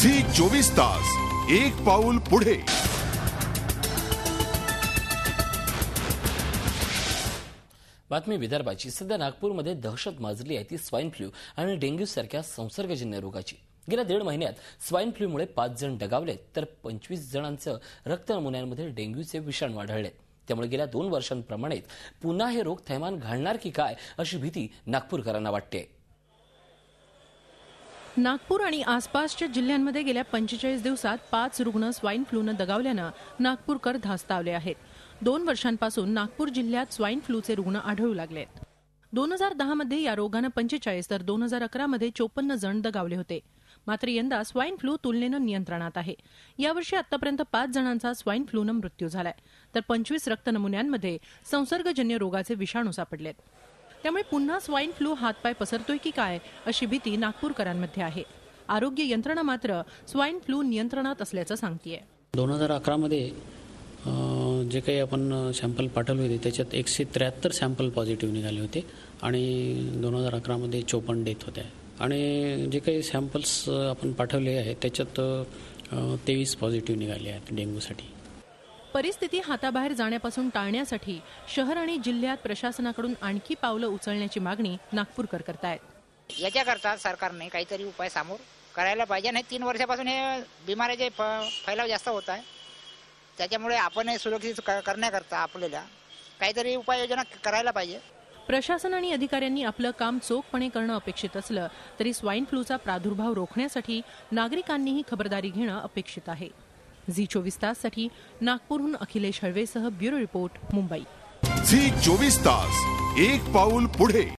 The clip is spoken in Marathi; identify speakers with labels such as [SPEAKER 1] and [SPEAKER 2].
[SPEAKER 1] झी 24 तास एक पाऊल पुढे।
[SPEAKER 2] बातमी विदर्भाची। सध्या नागपूरमध्ये दहशत माजली आहे ती स्वाईन फ्लू आणि डेंग्यू सारख्या संसर्गजन्य रोगाची। गेल्या 1.5 महिन्यात स्वाईन फ्लूमुळे 5 जण दगावले तर 25 जणांचं रक्त नमुन्यांमध्ये डेंग्यूचे विषाणू आढळले। त्यामुळे गेल्या 2 वर्षांप्रमाणेच पुन्हा हे रोग थैमान घालणार की काय अशी भीती नागपूरकरांना वाटते।
[SPEAKER 3] नागपूर आणि आसपासच्या जिल्ह्यांमध्ये गेल्या 45 दिवसात 5 रुग्ण स्वाईन फ्लूने दगावल्यानं नागपूरकर धास्तावले आहेत। 2 वर्षांपासून नागपूर जिल्ह्यात स्वाईन फ्लूचे रुग्ण आढळू लागलेत। 2010 मध्ये या रोगानं 45 तर 2011 मध्ये 54 जण दगावले होते। मात्र यंदा स्वाईन फ्लू तुलनेनं नियंत्रणात आहे। यावर्षी आतापर्यंत 5 जणांचा स्वाईन फ्लूने मृत्यू झालाय तर 25 रक्त नमुन्यांमध्ये संसर्गजन्य रोगाचे विषाणू सापडलेत। त्यामुळे पुन्हा स्वाईन फ्लू हातपाय पसरतोय की काय अशी भीती नागपूरकरांमध्ये आहे। आरोग्य यंत्रणा मात्र स्वाईन फ्लू नियंत्रणात असल्याचं सांगतेय।
[SPEAKER 4] 2011 मध्ये जे काही आपण सॅम्पल पाठवले होते त्याच्यात 173 सॅम्पल पॉझिटिव्ह निघाले होते आणि 2011 मध्ये 54 डेथ होत्या आणि जे काही सॅम्पल्स आपण पाठवले आहेत त्याच्यात 23 पॉझिटिव्ह निघाले आहेत डेंग्यूसाठी।
[SPEAKER 3] परिस्थिती हाताबाहेर जाण्यापासून टाळण्यासाठी शहर आणि जिल्ह्यात प्रशासनाकडून आणखी पावलं उचलण्याची मागणी नागपूरकर करतायत।
[SPEAKER 5] याच्याकरता सरकारने काहीतरी उपाय समोर करायला पाहिजे। नाही 3 वर्षापासून हे बिमारीचे फैलाव जास्त होत आहे, त्याच्यामुळे आपण सुरक्षित करण्याकरता आपल्याला काहीतरी उपाययोजना करायला पाहिजे।
[SPEAKER 3] प्रशासन आणि अधिकाऱ्यांनी आपलं काम चोखपणे करणं अपेक्षित असलं तरी स्वाईन फ्लूचा प्रादुर्भाव रोखण्यासाठी नागरिकांनीही खबरदारी घेणं अपेक्षित आहे। झी 24 ताससाठी नागपूरहून अखिलेश हळवेसह ब्युरो रिपोर्ट, मुंबई।
[SPEAKER 1] झी 24 तास एक पाऊल पुढे।